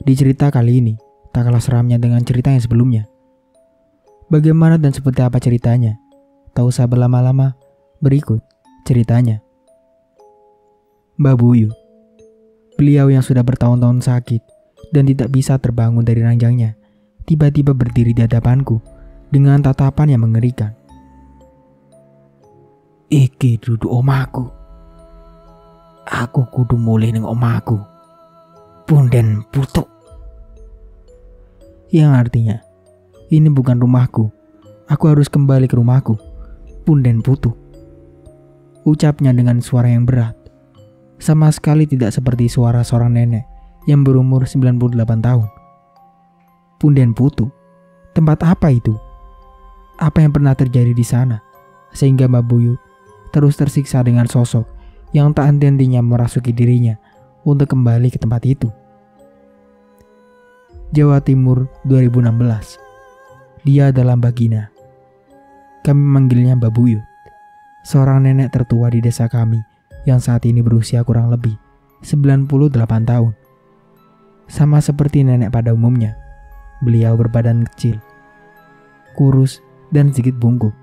Di cerita kali ini, tak kalah seramnya dengan cerita yang sebelumnya. Bagaimana dan seperti apa ceritanya? Tak usah berlama-lama, berikut ceritanya. Mbak Buyut. Beliau yang sudah bertahun-tahun sakit dan tidak bisa terbangun dari ranjangnya, tiba-tiba berdiri di hadapanku dengan tatapan yang mengerikan. Iki duduk omaku. Aku kudu mulih ning omaku. Punden putuk. Yang artinya, ini bukan rumahku. Aku harus kembali ke rumahku. Punden putuk. Ucapnya dengan suara yang berat. Sama sekali tidak seperti suara seorang nenek yang berumur 98 tahun. Punden putuk. Tempat apa itu? Apa yang pernah terjadi di sana sehingga Mbak Buyut terus tersiksa dengan sosok yang tak henti-hentinya merasuki dirinya untuk kembali ke tempat itu. Jawa Timur 2016. Dia adalah Mbak Gina. Kami memanggilnya Mbak Buyut, seorang nenek tertua di desa kami yang saat ini berusia kurang lebih 98 tahun. Sama seperti nenek pada umumnya, beliau berbadan kecil, kurus dan sedikit bungkuk.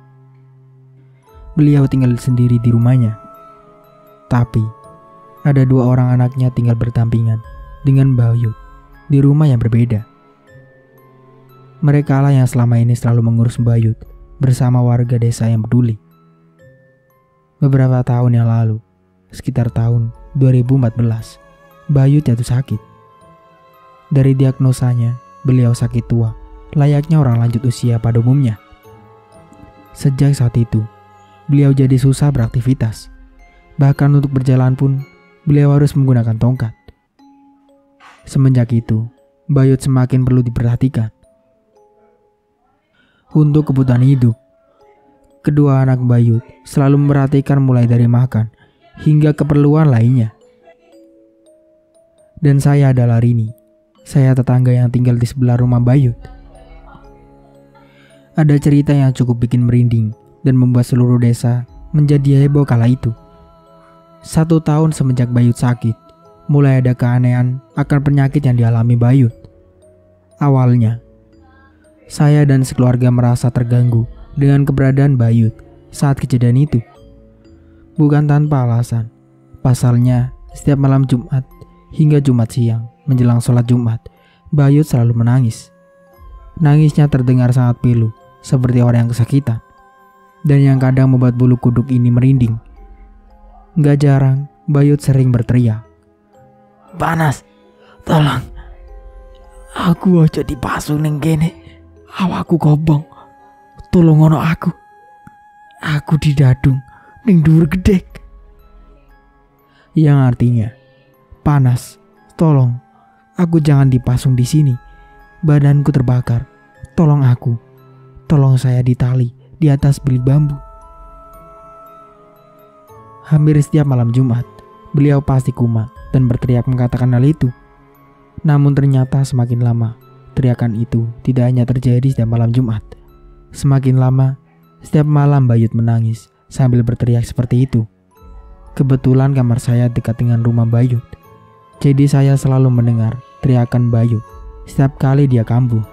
Beliau tinggal sendiri di rumahnya. Tapi, ada dua orang anaknya tinggal berdampingan dengan Mbak Buyut di rumah yang berbeda. Mereka lah yang selama ini selalu mengurus Mbak Buyut bersama warga desa yang peduli. Beberapa tahun yang lalu, sekitar tahun 2014, Mbak Buyut jatuh sakit. Dari diagnosanya, beliau sakit tua, layaknya orang lanjut usia pada umumnya. Sejak saat itu, beliau jadi susah beraktivitas. Bahkan untuk berjalan pun, beliau harus menggunakan tongkat. Semenjak itu, Mbak Buyut semakin perlu diperhatikan. Untuk kebutuhan hidup, kedua anak Mbak Buyut selalu memperhatikan mulai dari makan hingga keperluan lainnya. Dan saya adalah Rini, saya tetangga yang tinggal di sebelah rumah Mbak Buyut. Ada cerita yang cukup bikin merinding dan membuat seluruh desa menjadi heboh kala itu. 1 tahun semenjak Mbak Buyut sakit, mulai ada keanehan akan penyakit yang dialami Mbak Buyut. Awalnya, saya dan sekeluarga merasa terganggu dengan keberadaan Mbak Buyut saat kejadian itu. Bukan tanpa alasan. Pasalnya, setiap malam Jumat hingga Jumat siang menjelang sholat Jumat, Mbak Buyut selalu menangis. Nangisnya terdengar sangat pilu, seperti orang yang kesakitan. Dan yang kadang membuat bulu kuduk ini merinding. Gak jarang, Mbak Buyut sering berteriak. Panas, tolong. Aku aja dipasung ning kene. Awakku kobong. Tolong ono aku. Aku didadung ning dhuwur gedhek. Yang artinya, panas, tolong. Aku jangan dipasung di sini. Badanku terbakar. Tolong aku. Tolong saya ditali di atas bilik bambu. Hampir setiap malam Jumat, beliau pasti kumat dan berteriak mengatakan hal itu. Namun ternyata semakin lama, teriakan itu tidak hanya terjadi setiap malam Jumat. Semakin lama, setiap malam Mbak Buyut menangis sambil berteriak seperti itu. Kebetulan kamar saya dekat dengan rumah Mbak Buyut. Jadi saya selalu mendengar teriakan Mbak Buyut setiap kali dia kambuh.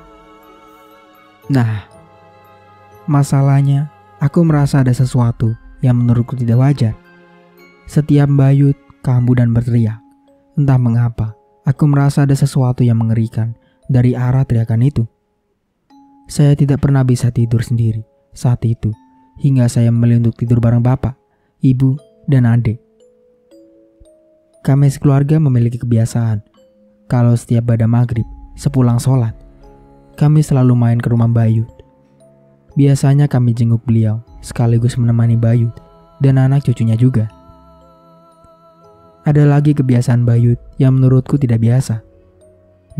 Nah, masalahnya aku merasa ada sesuatu yang menurutku tidak wajar. Setiap Mbak Buyut kambuh dan berteriak, entah mengapa aku merasa ada sesuatu yang mengerikan dari arah teriakan itu. Saya tidak pernah bisa tidur sendiri saat itu, hingga saya memilih untuk tidur bareng bapak, ibu, dan adik. Kami sekeluarga memiliki kebiasaan, kalau setiap pada maghrib, sepulang sholat, kami selalu main ke rumah Mbak Buyut. Biasanya kami jenguk beliau, sekaligus menemani Mbak Buyut dan anak cucunya juga. Ada lagi kebiasaan Mbak Buyut yang menurutku tidak biasa.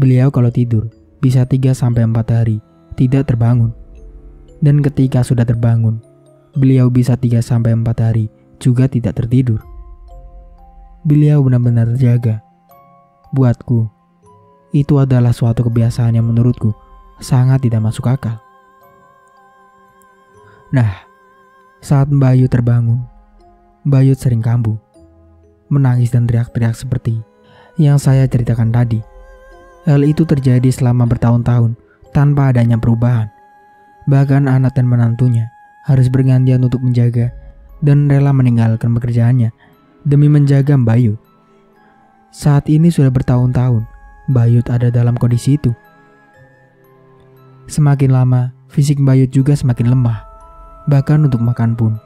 Beliau kalau tidur bisa 3-4 hari tidak terbangun. Dan ketika sudah terbangun, beliau bisa 3-4 hari juga tidak tertidur. Beliau benar-benar terjaga. Buatku, itu adalah suatu kebiasaan yang menurutku sangat tidak masuk akal. Nah, saat Mbak Buyut terbangun, Mbak Buyut sering kambuh, menangis dan teriak-teriak seperti yang saya ceritakan tadi. Hal itu terjadi selama bertahun-tahun tanpa adanya perubahan. Bahkan anak dan menantunya harus bergantian untuk menjaga dan rela meninggalkan pekerjaannya demi menjaga Bayut. Saat ini sudah bertahun-tahun Bayut ada dalam kondisi itu. Semakin lama, fisik Bayut juga semakin lemah. Bahkan untuk makan pun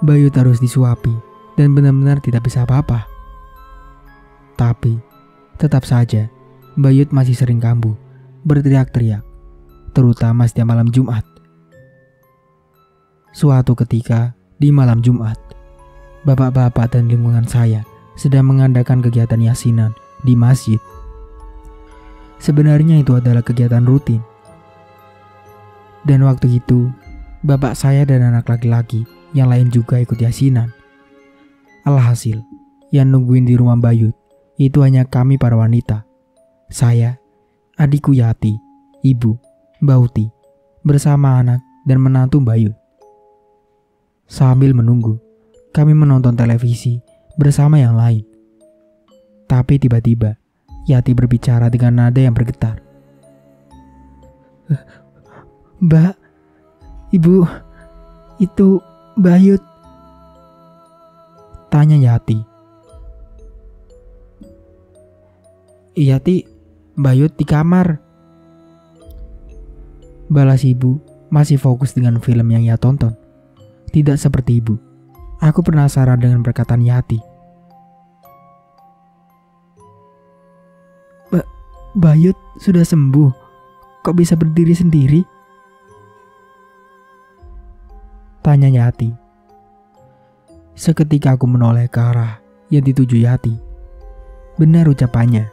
Bayut harus disuapi dan benar-benar tidak bisa apa-apa. Tapi tetap saja Bayut masih sering kambuh, berteriak-teriak, terutama setiap malam Jumat. Suatu ketika di malam Jumat, bapak-bapak dan lingkungan saya sedang mengadakan kegiatan yasinan di masjid. Sebenarnya itu adalah kegiatan rutin. Dan waktu itu, bapak saya dan anak laki-laki yang lain juga ikut yasinan. Alhasil, yang nungguin di rumah Bayut itu hanya kami para wanita. Saya, adikku Yati, ibu, Bauti, bersama anak dan menantu Bayut. Sambil menunggu, kami menonton televisi bersama yang lain. Tapi tiba-tiba, Yati berbicara dengan nada yang bergetar. "Mbak, ibu, itu Bayut," tanya Yati. "Iya Ti, Bayut di kamar," balas ibu, masih fokus dengan film yang ia tonton. Tidak seperti ibu, aku penasaran dengan perkataan Yati. "Bayut sudah sembuh, kok bisa berdiri sendiri?" tanya Yati. Seketika aku menoleh ke arah yang dituju Yati. Benar ucapannya,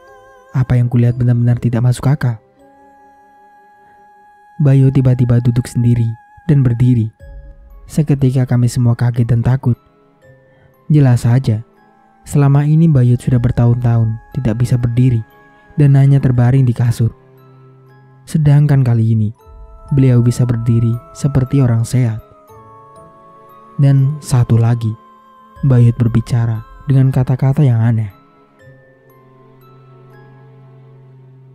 apa yang kulihat benar-benar tidak masuk akal. Bayut tiba-tiba duduk sendiri dan berdiri. Seketika kami semua kaget dan takut. Jelas saja, selama ini Bayut sudah bertahun-tahun tidak bisa berdiri dan hanya terbaring di kasur. Sedangkan kali ini, beliau bisa berdiri seperti orang sehat. Dan satu lagi, Bayut berbicara dengan kata-kata yang aneh.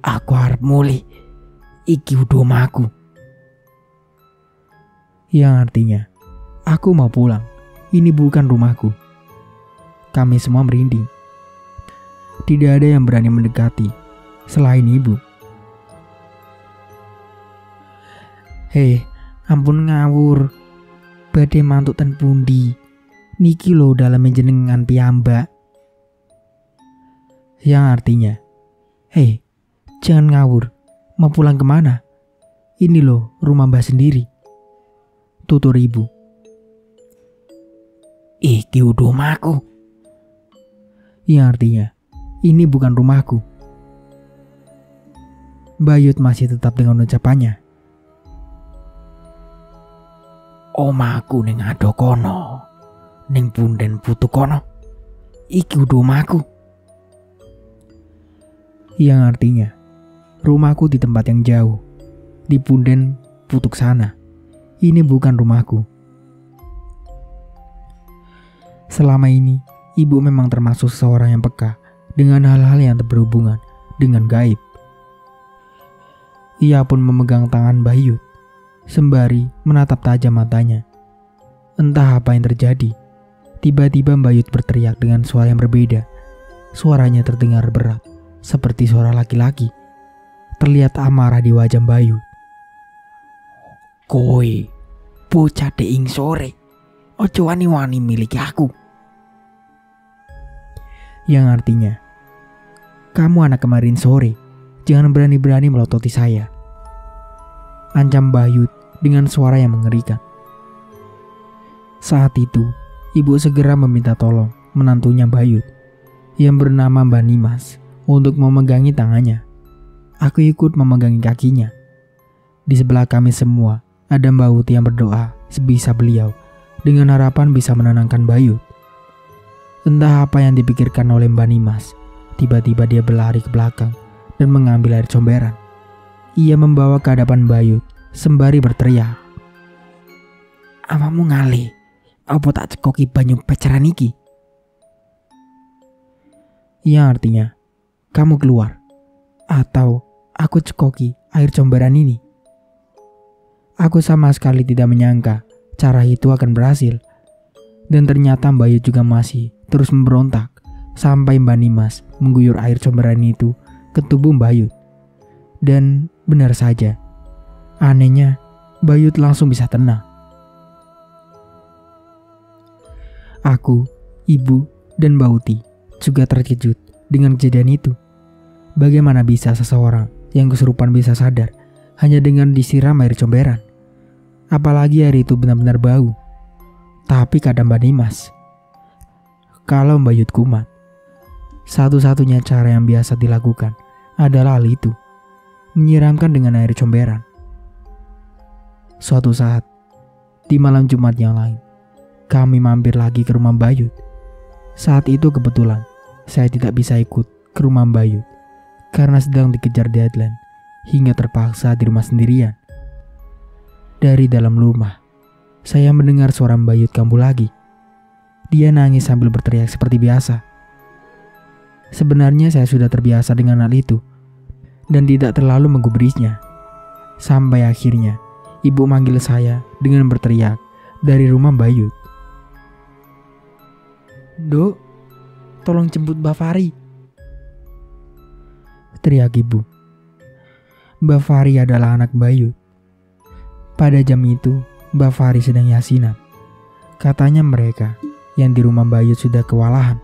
"Aku harap mulih, iki udah omahku." Yang artinya, aku mau pulang, ini bukan rumahku. Kami semua merinding. Tidak ada yang berani mendekati selain ibu. "Hei, ampun ngawur. Badhe mantuk ten pundi? Niki lo dalam jenengan piyambak." Yang artinya, "Hei, jangan ngawur. Mau pulang kemana? Ini loh rumah mbah sendiri," tutur ibu. "Iki udah rumahku." Yang artinya, ini bukan rumahku. Bayut masih tetap dengan ucapannya. "Omahku ning ado kono, ning punden putu kono. Iki udah omahku." Yang artinya, rumahku di tempat yang jauh, di punden putuk sana. Ini bukan rumahku. Selama ini, ibu memang termasuk seorang yang peka dengan hal-hal yang berhubungan dengan gaib. Ia pun memegang tangan Bayut, sembari menatap tajam matanya. Entah apa yang terjadi, tiba-tiba Bayut berteriak dengan suara yang berbeda. Suaranya terdengar berat, seperti suara laki-laki. Terlihat amarah di wajah Bayut. "Kowe, bocah deing sore, ojo wani-wani miliki aku." Yang artinya, "Kamu anak kemarin sore, jangan berani-berani melototi saya," ancam Bayut dengan suara yang mengerikan. Saat itu, ibu segera meminta tolong menantunya Bayut yang bernama Mbak Nimas untuk memegangi tangannya. Aku ikut memegangi kakinya. Di sebelah kami semua ada Mbak Uti yang berdoa sebisa beliau dengan harapan bisa menenangkan Bayut. Entah apa yang dipikirkan oleh Mbak Nimas, tiba-tiba dia berlari ke belakang dan mengambil air comberan. Ia membawa ke hadapan Bayut sembari berteriak, "Amamu ngali, apa tak cekoki banyu peceran iki?" Yang artinya, "Kamu keluar, Atau aku cekoki air comberan ini? Aku sama sekali tidak menyangka cara itu akan berhasil. Dan ternyata Mbak Yut juga masih terus memberontak sampai Mbak Nimas mengguyur air comberan itu ke tubuh Mbak Yut. Dan benar saja, anehnya Mbak Yut langsung bisa tenang. Aku, ibu, dan Mbak Uti juga terkejut dengan kejadian itu. Bagaimana bisa seseorang yang kesurupan bisa sadar hanya dengan disiram air comberan? Apalagi air itu benar-benar bau. Tapi kata Mbak Nimas, kalau Mbak Yut kumat, satu-satunya cara yang biasa dilakukan adalah hal itu, menyiramkan dengan air comberan. Suatu saat, di malam Jumat yang lain, kami mampir lagi ke rumah Mbak Yut. Saat itu kebetulan saya tidak bisa ikut ke rumah Mbak Yut karena sedang dikejar deadline hingga terpaksa di rumah sendirian. Dari dalam rumah, saya mendengar suara Mbak Yut kambuh lagi. Dia nangis sambil berteriak seperti biasa. Sebenarnya saya sudah terbiasa dengan hal itu dan tidak terlalu menggubrisnya. Sampai akhirnya ibu manggil saya dengan berteriak dari rumah Mbak Yut. "Dok, tolong jemput Mbak Fari," teriak ibu. Mbak Fari adalah anak Mbak Yut. Pada jam itu, Mbak Fari sedang yasinan. Katanya mereka yang di rumah Mbak Yut sudah kewalahan.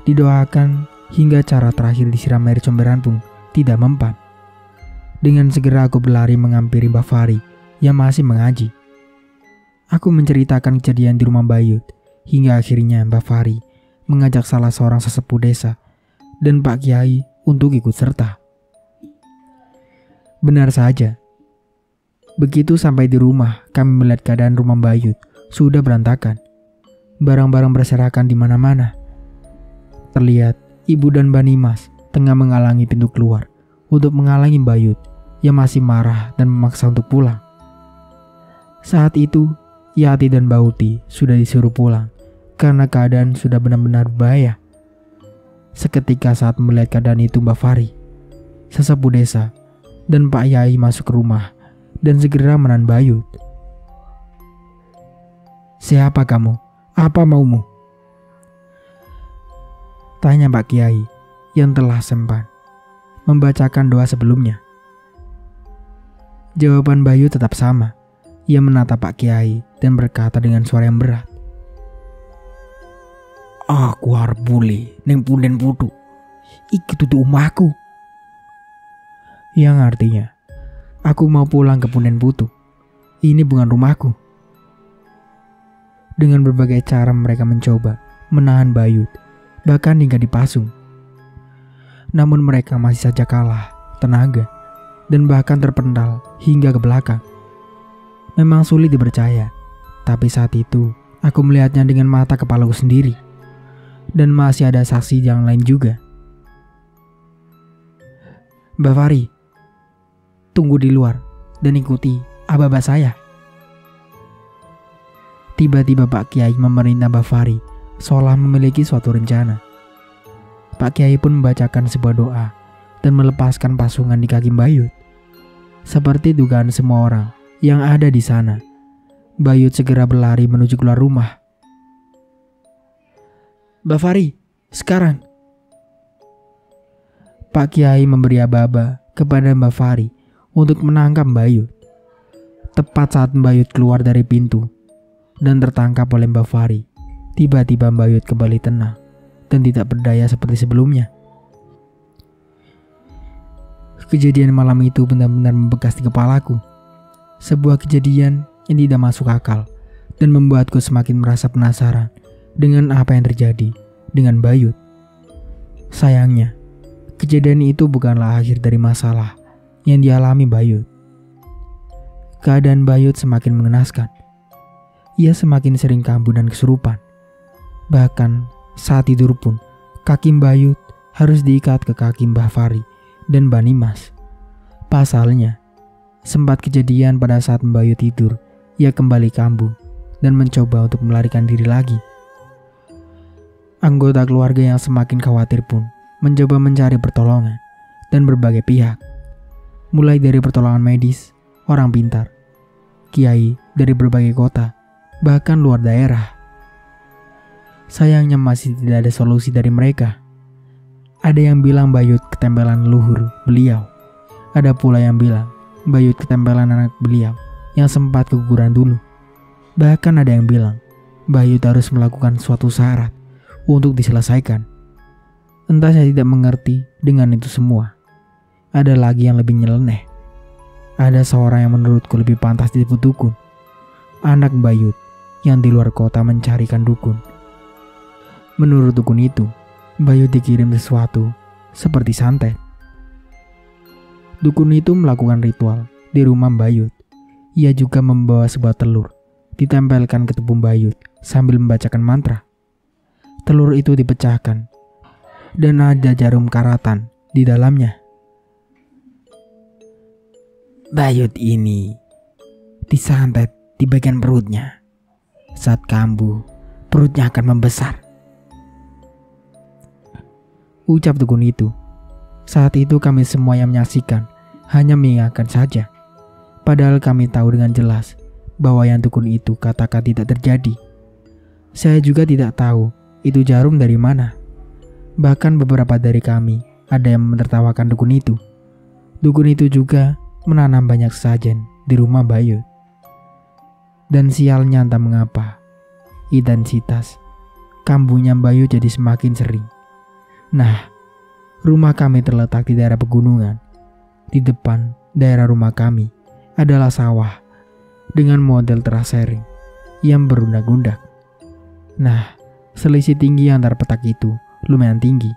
Didoakan hingga cara terakhir disiram air comberan pun tidak mempan. Dengan segera aku berlari menghampiri Mbak Fari yang masih mengaji. Aku menceritakan kejadian di rumah Mbak Yut hingga akhirnya Mbak Fari mengajak salah seorang sesepuh desa dan Pak Kiai untuk ikut serta. Benar saja. Begitu sampai di rumah, kami melihat keadaan rumah Mbak Yut sudah berantakan. Barang-barang berserakan di mana-mana. Terlihat ibu dan Mbak Nimas tengah menghalangi pintu keluar untuk menghalangi Mbak Yut yang masih marah dan memaksa untuk pulang. Saat itu, Yati dan Mbak Uti sudah disuruh pulang karena keadaan sudah benar-benar berbahaya. Seketika saat melihat keadaan itu Mbak Fari, sesepuh desa, dan Pak Yai masuk ke rumah dan segera menahan Mbak Yut. "Siapa kamu? Apa maumu?" tanya Pak Kiai yang telah sempat membacakan doa sebelumnya. Jawaban Mbak Yut tetap sama. Ia menatap Pak Kiai dan berkata dengan suara yang berat, "Aku harus buli neng punden putu. Iki tutu omahku." Yang artinya, aku mau pulang ke Punden Putu. Ini bukan rumahku. Dengan berbagai cara mereka mencoba menahan Mbak Yut, bahkan hingga dipasung. Namun mereka masih saja kalah tenaga dan bahkan terpental hingga ke belakang. Memang sulit dipercaya, tapi saat itu aku melihatnya dengan mata kepalaku sendiri. Dan masih ada saksi yang lain juga. "Mbak Fari, tunggu di luar dan ikuti aba-aba saya." Tiba-tiba Pak Kiai memerintah Mbak Fari seolah memiliki suatu rencana. Pak Kiai pun membacakan sebuah doa dan melepaskan pasungan di kaki Mbak Yut. Seperti dugaan semua orang yang ada di sana, Mbak Yut segera berlari menuju keluar rumah. "Mbak Fari, sekarang!" Pak Kiai memberi aba-aba kepada Mbak Fari untuk menangkap Mbak Yut. Tepat saat Mbak Yut keluar dari pintu dan tertangkap oleh Mbak Fari, tiba-tiba Mbak Yut kembali tenang dan tidak berdaya seperti sebelumnya. Kejadian malam itu benar-benar membekas di kepalaku. Sebuah kejadian yang tidak masuk akal dan membuatku semakin merasa penasaran dengan apa yang terjadi dengan Mbak Yut. Sayangnya, kejadian itu bukanlah akhir dari masalah yang dialami Mbak Yut. Keadaan Mbak Yut semakin mengenaskan. Ia semakin sering kambuh dan kesurupan. Bahkan saat tidur pun, kaki Mbak Yut harus diikat ke kaki Mbak Fari dan Mbak Nimas. Pasalnya, sempat kejadian pada saat Mbak Yut tidur, ia kembali kambuh dan mencoba untuk melarikan diri lagi. Anggota keluarga yang semakin khawatir pun mencoba mencari pertolongan, dan berbagai pihak. Mulai dari pertolongan medis, orang pintar, kiai dari berbagai kota, bahkan luar daerah. Sayangnya masih tidak ada solusi dari mereka. Ada yang bilang Bayut ketempelan leluhur beliau. Ada pula yang bilang Bayut ketempelan anak beliau yang sempat keguguran dulu. Bahkan ada yang bilang Bayut harus melakukan suatu syarat untuk diselesaikan. Entah, saya tidak mengerti dengan itu semua. Ada lagi yang lebih nyeleneh. Ada seorang yang menurutku lebih pantas disebut dukun. Anak Bayut yang di luar kota mencarikan dukun. Menurut dukun itu, Bayut dikirim sesuatu seperti santet. Dukun itu melakukan ritual di rumah Bayut. Ia juga membawa sebuah telur, ditempelkan ke tubuh Bayut sambil membacakan mantra. Telur itu dipecahkan dan ada jarum karatan di dalamnya. Bayut ini disantet di bagian perutnya. Saat kambuh, perutnya akan membesar, ucap dukun itu. Saat itu kami semua yang menyaksikan hanya mengingatkan saja. Padahal kami tahu dengan jelas bahwa yang dukun itu katakan tidak terjadi. Saya juga tidak tahu itu jarum dari mana. Bahkan beberapa dari kami ada yang menertawakan dukun itu. Dukun itu juga menanam banyak sesajen di rumah Bayut. Dan sialnya entah mengapa, intensitas kambuhnya Bayut jadi semakin sering. Nah, rumah kami terletak di daerah pegunungan. Di depan daerah rumah kami adalah sawah dengan model terasering yang berundak-undak. Nah, selisih tinggi antara petak itu lumayan tinggi.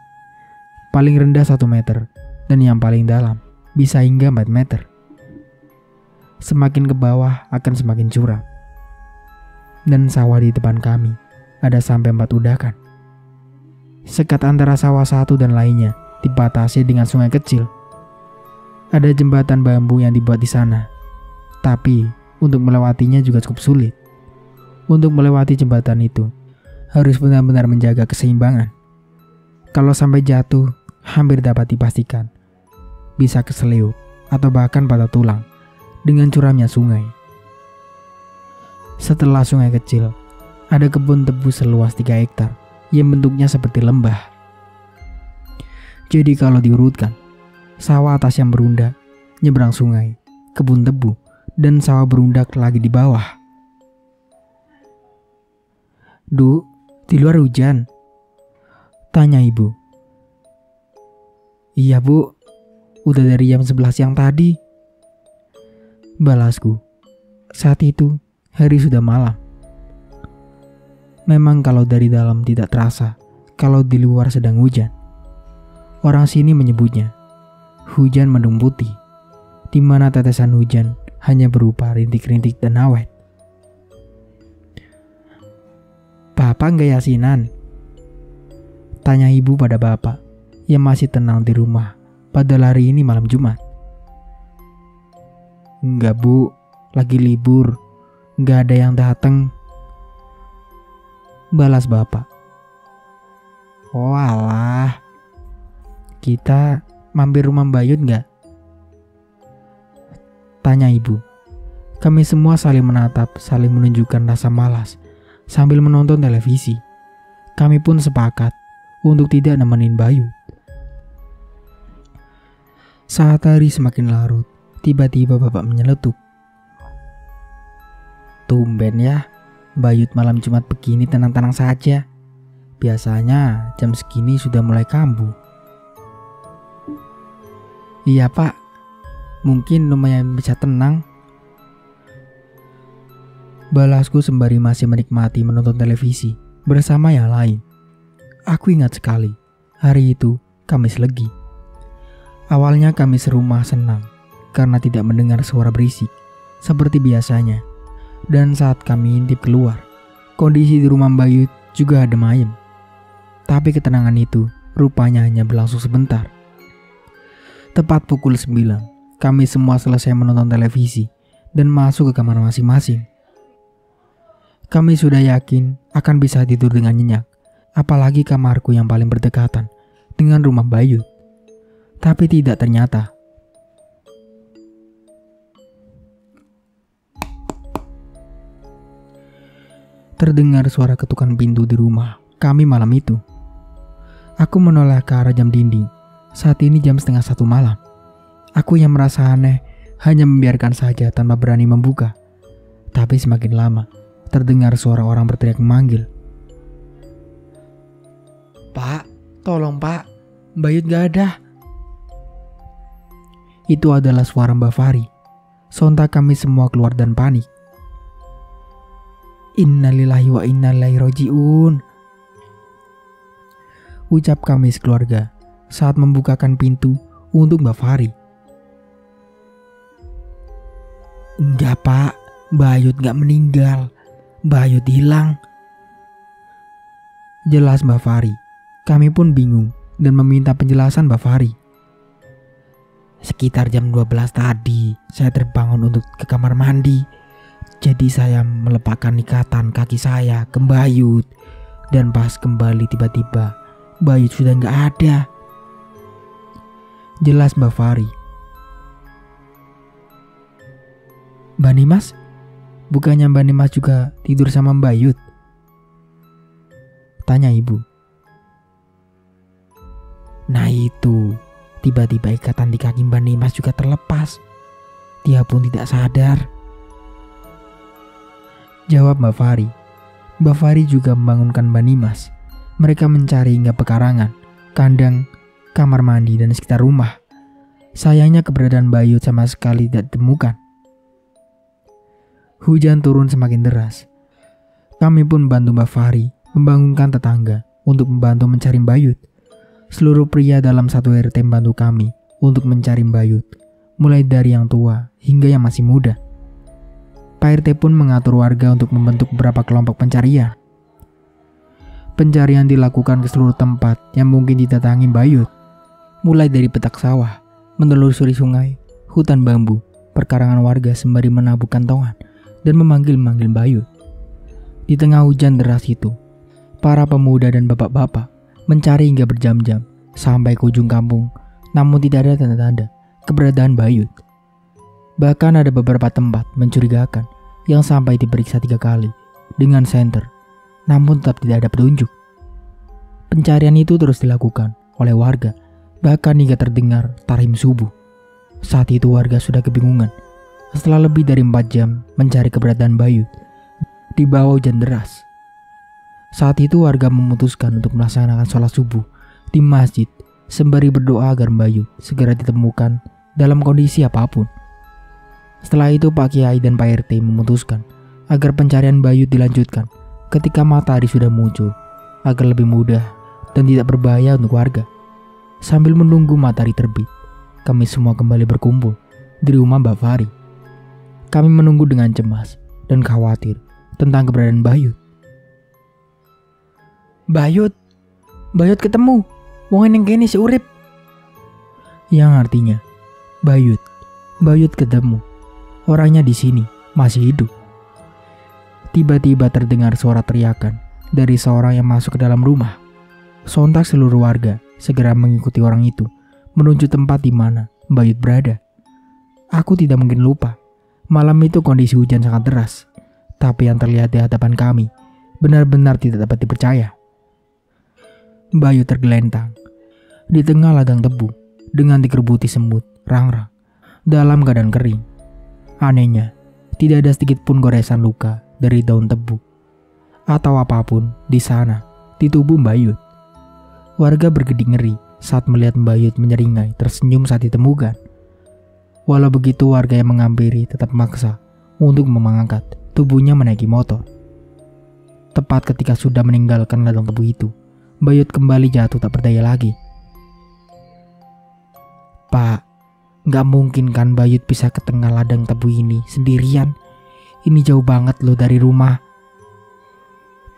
Paling rendah 1 meter dan yang paling dalam bisa hingga 4 meter. Semakin ke bawah akan semakin curam. Dan sawah di depan kami ada sampai 4 udakan. Sekat antara sawah satu dan lainnya dibatasi dengan sungai kecil. Ada jembatan bambu yang dibuat di sana, tapi untuk melewatinya juga cukup sulit. Untuk melewati jembatan itu harus benar-benar menjaga keseimbangan. Kalau sampai jatuh, hampir dapat dipastikan bisa keseleo atau bahkan patah tulang dengan curamnya sungai. Setelah sungai kecil, ada kebun tebu seluas 3 hektar yang bentuknya seperti lembah. Jadi kalau diurutkan, sawah atas yang berundak, nyebrang sungai, kebun tebu, dan sawah berundak lagi di bawah. "Du, di luar hujan?" tanya ibu. "Iya bu, udah dari jam 11 siang tadi," balasku. Saat itu hari sudah malam. Memang kalau dari dalam tidak terasa kalau di luar sedang hujan. Orang sini menyebutnya hujan mendung putih, di mana tetesan hujan hanya berupa rintik-rintik dan awet. "Bapak nggak yasinan?" tanya ibu pada bapak yang masih tenang di rumah pada hari ini malam Jumat. "Enggak bu, lagi libur, nggak ada yang datang," balas bapak. "Oh alah, kita mampir rumah Bayut nggak?" tanya ibu. Kami semua saling menatap, saling menunjukkan rasa malas sambil menonton televisi. Kami pun sepakat untuk tidak nemenin Bayut. Saat hari semakin larut, tiba-tiba bapak menyeletuk. "Tumben ya, Bayut malam Jumat begini tenang-tenang saja. Biasanya jam segini sudah mulai kambuh." "Iya pak, mungkin lumayan bisa tenang," balasku sembari masih menikmati menonton televisi bersama yang lain. Aku ingat sekali, hari itu Kamis Legi. Awalnya kami serumah senang karena tidak mendengar suara berisik seperti biasanya. Dan saat kami intip keluar, kondisi di rumah Bayut juga adem ayem. Tapi ketenangan itu rupanya hanya berlangsung sebentar. Tepat pukul 9, kami semua selesai menonton televisi dan masuk ke kamar masing-masing. Kami sudah yakin akan bisa tidur dengan nyenyak, apalagi kamarku yang paling berdekatan dengan rumah Bayut. Tapi tidak ternyata. Terdengar suara ketukan pintu di rumah kami malam itu. Aku menoleh ke arah jam dinding. Saat ini jam 1:30 malam. Aku yang merasa aneh hanya membiarkan saja tanpa berani membuka. Tapi semakin lama terdengar suara orang berteriak memanggil. "Pak, tolong pak, Bayut gak ada." Itu adalah suara Mbak Fari. Sontak kami semua keluar dan panik. "Innalillahi wa inna ilaihi rajiun," ucap kami sekeluarga saat membukakan pintu untuk Mbak Fari. "Enggak pak, Bayut gak meninggal, Bayut hilang," jelas Mbak Fari. Kami pun bingung dan meminta penjelasan Mbak Fari. "Sekitar jam 12 tadi saya terbangun untuk ke kamar mandi. Jadi saya melepaskan ikatan kaki saya ke Bayut. Dan pas kembali tiba-tiba Bayut sudah gak ada," jelas Mbak Fari. "Mbak Nimas? Bukannya Mbak Nimas juga tidur sama Bayut?" tanya ibu. "Nah itu, tiba-tiba ikatan di kaki Mbak Nimas juga terlepas. Dia pun tidak sadar," jawab Mbak Fari. Mbak Fari juga membangunkan Mbak Nimas. Mereka mencari hingga pekarangan, kandang, kamar mandi, dan sekitar rumah. Sayangnya keberadaan Bayut sama sekali tidak ditemukan. Hujan turun semakin deras. Kami pun bantu Mbak Fari membangunkan tetangga untuk membantu mencari Bayut. Seluruh pria dalam satu RT membantu kami untuk mencari Bayut, mulai dari yang tua hingga yang masih muda. Pak RT pun mengatur warga untuk membentuk beberapa kelompok pencarian. Pencarian dilakukan ke seluruh tempat yang mungkin didatangi Bayut, mulai dari petak sawah, menelusuri sungai, hutan bambu, perkarangan warga sembari menabuh kantongan dan memanggil-manggil Bayut. Di tengah hujan deras itu, para pemuda dan bapak-bapak mencari hingga berjam-jam sampai ke ujung kampung, namun tidak ada tanda-tanda keberadaan Bayut. Bahkan ada beberapa tempat mencurigakan yang sampai diperiksa 3 kali dengan senter, namun tetap tidak ada petunjuk. Pencarian itu terus dilakukan oleh warga, bahkan hingga terdengar tarim subuh. Saat itu warga sudah kebingungan setelah lebih dari 4 jam mencari keberadaan Bayut di bawah hujan deras. Saat itu warga memutuskan untuk melaksanakan sholat subuh di masjid sembari berdoa agar Bayut segera ditemukan dalam kondisi apapun. Setelah itu Pak Kiai dan Pak RT memutuskan agar pencarian Bayut dilanjutkan ketika matahari sudah muncul agar lebih mudah dan tidak berbahaya untuk warga. Sambil menunggu matahari terbit, kami semua kembali berkumpul di rumah Mbak Fari. Kami menunggu dengan cemas dan khawatir tentang keberadaan Bayut. Bayut ketemu, wong yang kene si urip," yang artinya Bayut ketemu, orangnya di sini masih hidup. Tiba-tiba terdengar suara teriakan dari seorang yang masuk ke dalam rumah. Sontak seluruh warga segera mengikuti orang itu menuju tempat di mana Bayut berada. Aku tidak mungkin lupa, malam itu kondisi hujan sangat deras, tapi yang terlihat di hadapan kami benar-benar tidak dapat dipercaya. Bayut tergelentang di tengah ladang tebu dengan dikerbuti semut, rang-rang, dalam keadaan kering. Anehnya, tidak ada sedikit pun goresan luka dari daun tebu atau apapun di sana di tubuh Bayut. Warga bergedik ngeri saat melihat Bayut menyeringai tersenyum saat ditemukan. Walau begitu, warga yang menghampiri tetap memaksa untuk mengangkat tubuhnya menaiki motor. Tepat ketika sudah meninggalkan ladang tebu itu, Bayut kembali jatuh tak berdaya lagi. "Pak, gak mungkin kan Bayut bisa ke tengah ladang tebu ini sendirian? Ini jauh banget loh dari rumah,"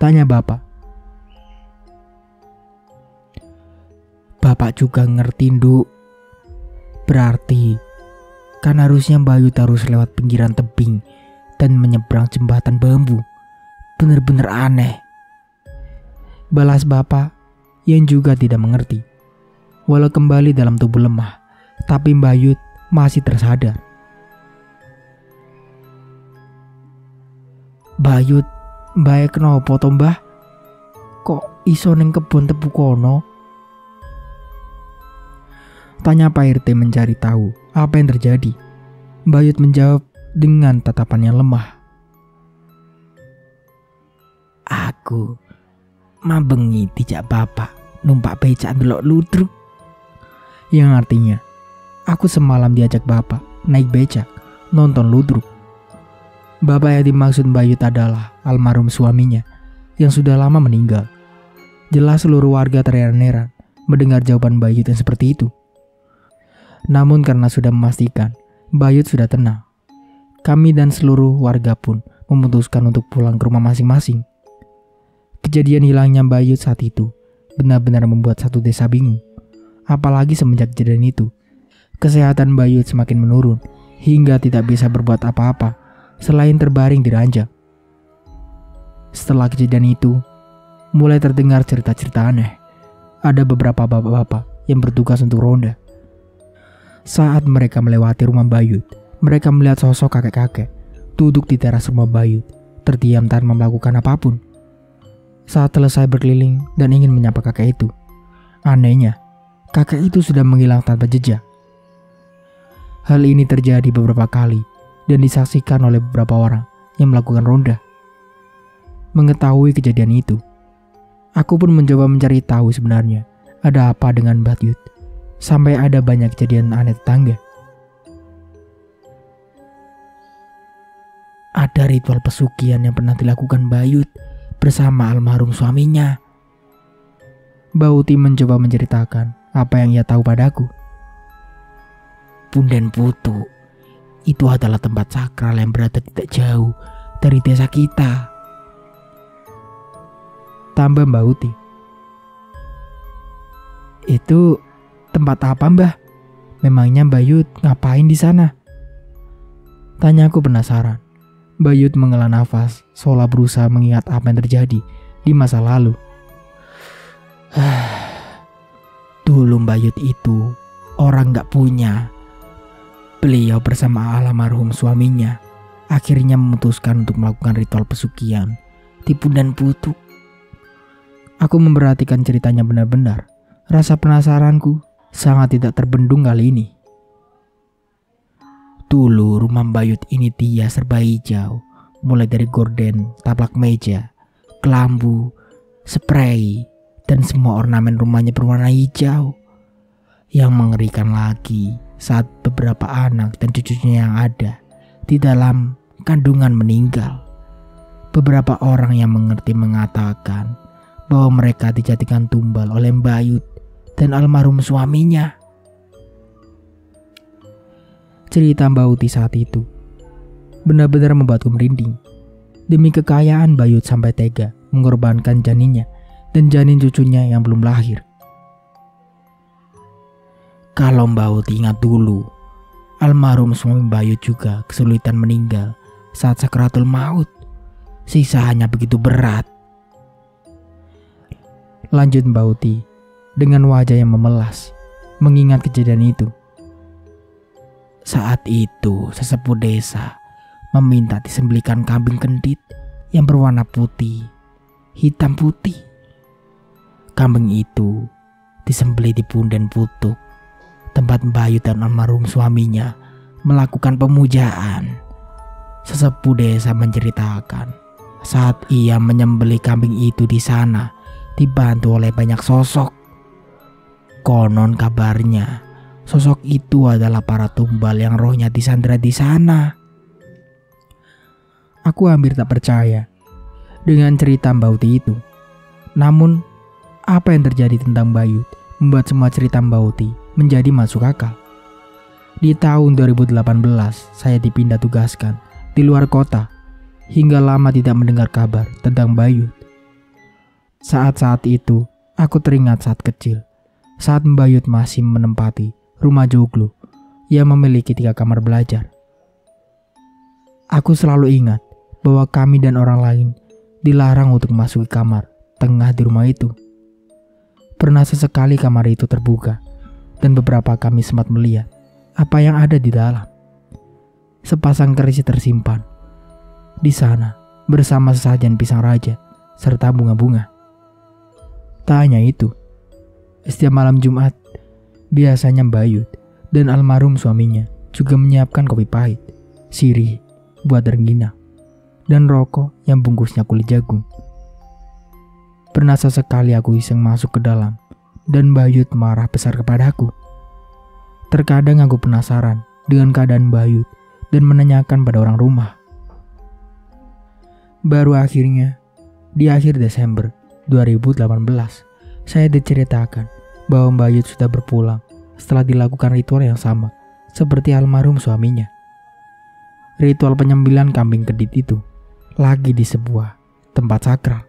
tanya bapak. "Bapak juga ngerti, Nduk. Berarti kan harusnya Bayut harus lewat pinggiran tebing dan menyeberang jembatan bambu. Bener-bener aneh," balas bapak yang juga tidak mengerti. walau kembali dalam tubuh lemah, tapi Mbayut masih tersadar. "Bayut, mbae kenapa to, Mbah? Kok iso ning kebon tebu kono?" tanya Pak RT mencari tahu apa yang terjadi. Mbayut menjawab dengan tatapan yang lemah. "Aku mabengi dijak bapak numpak becak ndelok ludruk." Yang artinya, aku semalam diajak bapak naik becak nonton ludruk. Bapak yang dimaksud Mbayut adalah almarhum suaminya yang sudah lama meninggal. Jelas seluruh warga terheran-heran mendengar jawaban Mbayut yang seperti itu. Namun karena sudah memastikan Mbayut sudah tenang, kami dan seluruh warga pun memutuskan untuk pulang ke rumah masing-masing. Kejadian hilangnya Mbayut saat itu benar-benar membuat satu desa bingung. Apalagi semenjak kejadian itu, kesehatan Mbayut semakin menurun hingga tidak bisa berbuat apa-apa selain terbaring di ranjang. Setelah kejadian itu, mulai terdengar cerita-cerita aneh. Ada beberapa bapak-bapak yang bertugas untuk ronda. Saat mereka melewati rumah Mbayut, mereka melihat sosok kakek-kakek duduk di teras rumah Mbayut, terdiam tanpa melakukan apapun. Saat selesai berkeliling dan ingin menyapa kakek itu, anehnya, kakek itu sudah menghilang tanpa jejak. Hal ini terjadi beberapa kali dan disaksikan oleh beberapa orang yang melakukan ronda. Mengetahui kejadian itu, aku pun mencoba mencari tahu sebenarnya ada apa dengan Mbayut. Sampai ada banyak kejadian aneh tetangga. Ada ritual pesugihan yang pernah dilakukan Mbayut bersama almarhum suaminya. Bauti mencoba menceritakan apa yang ia tahu padaku. Punden Putu itu adalah tempat sakral yang berada tidak jauh dari desa kita, tambah Bauti. Itu tempat apa, Mbah? Memangnya Mbayut ngapain di sana? Tanyaku penasaran. Mbayut menghela nafas seolah berusaha mengingat apa yang terjadi di masa lalu. Dulu Mbayut itu orang gak punya. Beliau bersama almarhum suaminya akhirnya memutuskan untuk melakukan ritual pesugihan di Punden Putu. Aku memperhatikan ceritanya benar-benar. Rasa penasaranku sangat tidak terbendung kali ini. Dulu rumah Mbayut ini dia serba hijau, mulai dari gorden, taplak meja, kelambu, spray, dan semua ornamen rumahnya berwarna hijau. Yang mengerikan lagi saat beberapa anak dan cucunya yang ada di dalam kandungan meninggal. Beberapa orang yang mengerti mengatakan bahwa mereka dijadikan tumbal oleh Mbayut dan almarhum suaminya. Cerita Bauti saat itu benar-benar membuatku merinding. Demi kekayaan, Mbayut sampai tega mengorbankan janinnya dan janin cucunya yang belum lahir. Kalau Bauti ingat dulu, almarhum suami Mbayut juga kesulitan meninggal saat sakaratul maut. Sisaannya begitu berat. Lanjut Bauti dengan wajah yang memelas mengingat kejadian itu. Saat itu sesepuh desa meminta disembelihkan kambing kendit yang berwarna putih, hitam putih. Kambing itu disembelih di Punden Putu, tempat Mbayut dan almarhum suaminya melakukan pemujaan. Sesepuh desa menceritakan saat ia menyembelih kambing itu di sana dibantu oleh banyak sosok. Konon kabarnya sosok itu adalah para tumbal yang rohnya disandera di sana. Aku hampir tak percaya dengan cerita Bauti itu. Namun apa yang terjadi tentang Mbayut membuat semua cerita Bauti menjadi masuk akal. Di tahun 2018 saya dipindah tugaskan di luar kota hingga lama tidak mendengar kabar tentang Mbayut. Saat-saat itu aku teringat saat kecil, saat Mbayut masih menempati rumah joglo yang memiliki 3 kamar belajar. Aku selalu ingat bahwa kami dan orang lain dilarang untuk masuk ke kamar tengah di rumah itu. Pernah sesekali kamar itu terbuka dan beberapa kami sempat melihat apa yang ada di dalam. Sepasang keris tersimpan di sana bersama sesajen pisang raja serta bunga-bunga. Tak hanya itu, setiap malam Jumat biasanya Bayut dan almarhum suaminya juga menyiapkan kopi pahit, sirih buat rengginang, dan rokok yang bungkusnya kulit jagung. Pernah sesekali aku iseng masuk ke dalam dan Bayut marah besar kepadaku. Terkadang aku penasaran dengan keadaan Bayut dan menanyakan pada orang rumah. Baru akhirnya, di akhir Desember 2018, saya diceritakan bahwa Bayut sudah berpulang setelah dilakukan ritual yang sama seperti almarhum suaminya. Ritual penyembelihan kambing kedit itu lagi di sebuah tempat sakral.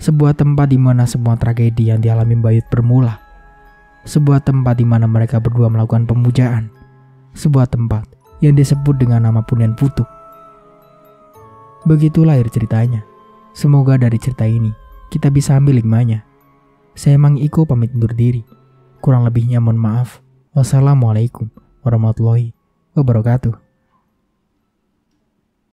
Sebuah tempat di mana semua tragedi yang dialami Bayut bermula. Sebuah tempat di mana mereka berdua melakukan pemujaan. Sebuah tempat yang disebut dengan nama Punden Putuk. Begitulah akhir ceritanya. Semoga dari cerita ini kita bisa ambil hikmahnya. Saya Mang Iko pamit undur diri. Kurang lebihnya mohon maaf. Wassalamualaikum warahmatullahi wabarakatuh.